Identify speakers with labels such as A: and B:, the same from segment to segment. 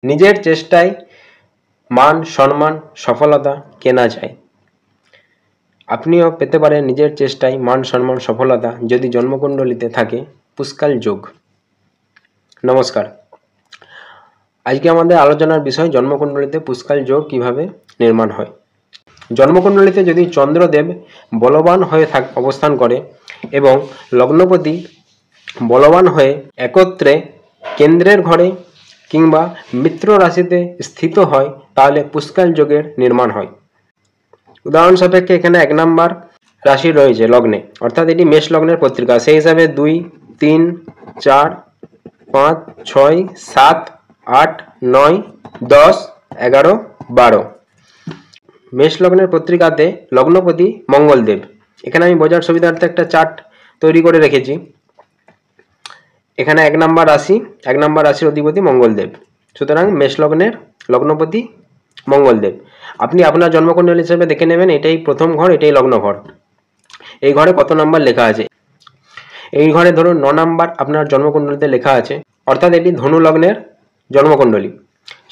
A: নিজের চেষ্টায় মান সম্মান সফলতা কেনা যায়। আপনিও পেতে পারেন নিজের চেষ্টায় মান সম্মান সফলতা যদি জন্মকুণ্ডলিতে থাকে পুষ্কাল যোগ। নমস্কার, আজকে আমাদের আলোচনার বিষয় জন্মকুণ্ডলিতে পুষ্কাল যোগ কিভাবে নির্মাণ হয়। জন্মকুণ্ডলিতে যদি চন্দ্রদেব বলবান হয়ে অবস্থান করে এবং লগ্নপতি বলবান হয়ে একত্রে কেন্দ্রের ঘরে কিংবা মিত্র রাশিতে স্থিত হয় তাহলে পুষ্কাল যোগের নির্মাণ হয়। উদাহরণ সাপেক্ষে এখানে 1 নম্বর রাশি রয়েছে লগ্নে, অর্থাৎ এটি মেষ লগ্নের পত্রিকা, সেই হিসাবে 2, 3, 4, 5, 6, 7, 8, 9, 10, 11, 12 মেষ লগ্নের পত্রিকাতে লগ্নপতি মঙ্গলদেব। এখানে আমি বোঝার সুবিধার্থে একটা চার্ট তৈরি করে রেখেছি। এখানে 1 নম্বর রাশির অধিপতি মঙ্গলদেব, সুতরাং মেষ লগ্নের লগ্নপতি মঙ্গলদেব। আপনি আপনার জন্মকুণ্ডলী হিসেবে দেখে নেবেন, এটাই প্রথম ঘর, এটাই লগ্ন ঘর। এই ঘরে কত নাম্বার লেখা আছে? এই ঘরে ধরুন 9 নাম্বার আপনার জন্মকুণ্ডলীতে লেখা আছে, অর্থাৎ এটি ধনু লগ্নের জন্মকুণ্ডলী।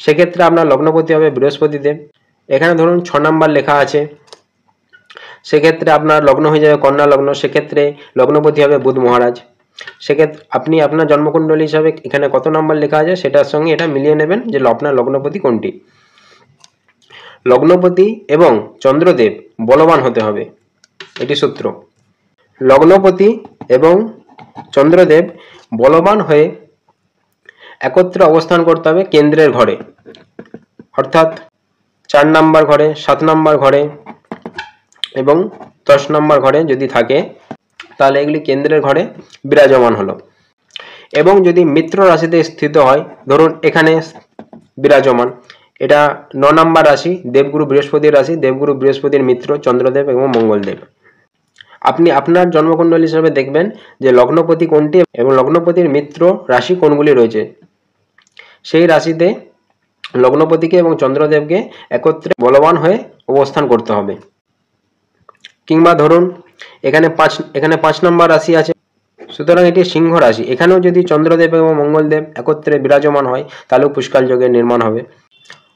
A: সেক্ষেত্রে আপনার লগ্নপতি হবে বৃহস্পতি দেব। এখানে ধরুন 6 নাম্বার লেখা আছে, সেক্ষেত্রে আপনার লগ্ন হয়ে যাবে কন্যা লগ্ন, সেক্ষেত্রে লগ্নপতি হবে বুধ মহারাজ। সেক্ষেত্রে আপনি আপনার জন্মকুণ্ডলী হিসাবে এখানে কত নাম্বার লেখা আছে সেটার সঙ্গে এটা মিলিয়ে নেবেন যে আপনার লগ্নপতি কোনটি। লগ্নপতি এবং চন্দ্রদেব বলবান হতে হবে, এটি সূত্র। লগ্নপতি এবং চন্দ্রদেব বলবান হয়ে একত্রে অবস্থান করতে হবে কেন্দ্রের ঘরে, অর্থাৎ 4 নম্বর ঘরে, 7 নম্বর ঘরে এবং 10 নম্বর ঘরে যদি থাকে তাহলে এগুলি কেন্দ্রের ঘরে বিরাজমান হলো। এবং যদি মিত্র রাশিতে স্থিত হয়, ধরুন এখানে বিরাজমান, এটা 9 নম্বর রাশি, দেবগুরু বৃহস্পতির রাশি, দেবগুরু বৃহস্পতির মিত্র চন্দ্রদেব এবং মঙ্গলদেব। আপনি আপনার জন্মকুণ্ডলী হিসাবে দেখবেন যে লগ্নপতি কোনটি এবং লগ্নপতির মিত্র রাশি কোনগুলি রয়েছে। সেই রাশিতে লগ্নপতিকে এবং চন্দ্রদেবকে একত্রে বলবান হয়ে অবস্থান করতে হবে। কিংবা ধরুন এখানে 5 নম্বর রাশি আছে, সুতরাং এটি সিংহ রাশি। এখানেও যদি চন্দ্রদেব এবং মঙ্গলদেব একত্রে বিরাজমান হয় তাহলেও পুষ্কাল যোগের নির্মাণ হবে।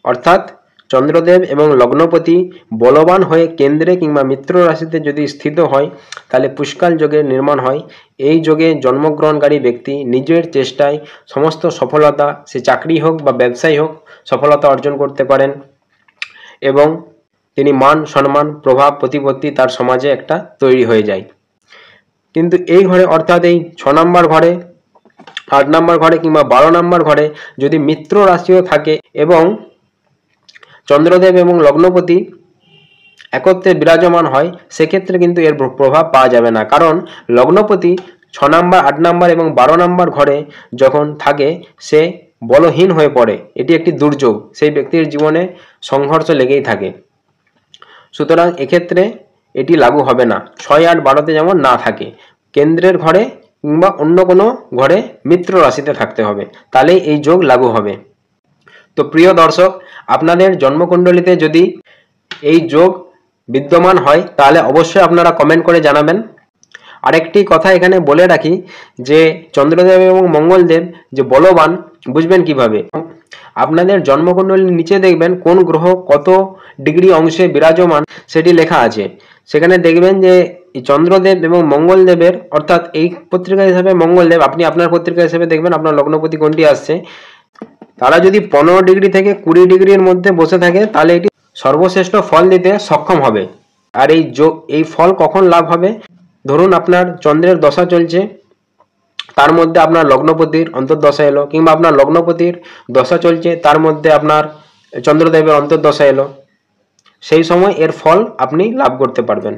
A: অর্থাৎ চন্দ্রদেব এবং লগ্নপতি বলবান হয়ে কেন্দ্রে কিংবা মিত্র রাশিতে যদি স্থিত হয় তাহলে পুষ্কাল যোগের নির্মাণ হয়। এই যোগে জন্মগ্রহণকারী ব্যক্তি নিজের চেষ্টায় সমস্ত সফলতা, সে চাকরি হোক বা ব্যবসায়ী হোক, সফলতা অর্জন করতে পারেন এবং তিনি মান সম্মান প্রভাব প্রতিপত্তি তার সমাজে একটা তৈরি হয়ে যায়। কিন্তু এই ঘরে, অর্থাৎ এই 6 নম্বর ঘরে, 8 নম্বর ঘরে কিংবা 12 নম্বর ঘরে যদি মিত্র রাশিও থাকে এবং চন্দ্রদেব এবং লগ্নপতি একত্রে বিরাজমান হয়, সেক্ষেত্রে কিন্তু এর প্রভাব পাওয়া যাবে না। কারণ লগ্নপতি 6 নম্বর, 8 নম্বর এবং 12 নম্বর ঘরে যখন থাকে সে বলহীন হয়ে পড়ে, এটি একটি দুর্যোগ, সেই ব্যক্তির জীবনে সংঘর্ষ লেগেই থাকে। সুতরাং এক্ষেত্রে এটি লাগু হবে না। 6, 8, 12তে যেমন না থাকে, কেন্দ্রের ঘরে কিংবা অন্য কোনো ঘরে মিত্র রাশিতে থাকতে হবে, তাহলেই এই যোগ লাগু হবে। তো প্রিয় দর্শক, আপনাদের জন্মকুণ্ডলীতে যদি এই যোগ বিদ্যমান হয় তাহলে অবশ্যই আপনারা কমেন্ট করে জানাবেন। আরেকটি কথা এখানে বলে রাখি যে চন্দ্রদেব এবং মঙ্গলদেব যে বলবান বুঝবেন কিভাবে। আপনাদের জন্মকুণ্ডলীর নিচে দেখবেন কোন গ্রহ কত ডিগ্রি অংশে বিরাজমান সেটি লেখা আছে। সেখানে দেখবেন যে চন্দ্রদেব এবং মঙ্গলদেবের, অর্থাৎ এই পত্রিকা হিসাবে মঙ্গলদেব, আপনি আপনার পত্রিকা হিসেবে দেখবেন আপনার লগ্নপতি কোনটি আসছে, তারা যদি 15 ডিগ্রি থেকে 20 ডিগ্রির মধ্যে বসে থাকে তাহলে এটি সর্বশ্রেষ্ঠ ফল দিতে সক্ষম হবে। আর এই ফল কখন লাভ হবে? ধরুন আপনার চন্দ্রের দশা চলছে, তার মধ্যে আপনার লগ্নপতির অন্তর্দশা এলো, কিংবা আপনার লগ্নপতির দশা চলছে তার মধ্যে আপনার চন্দ্রদেবের অন্তর্দশা এলো, সেই সময় এর ফল আপনি লাভ করতে পারবেন।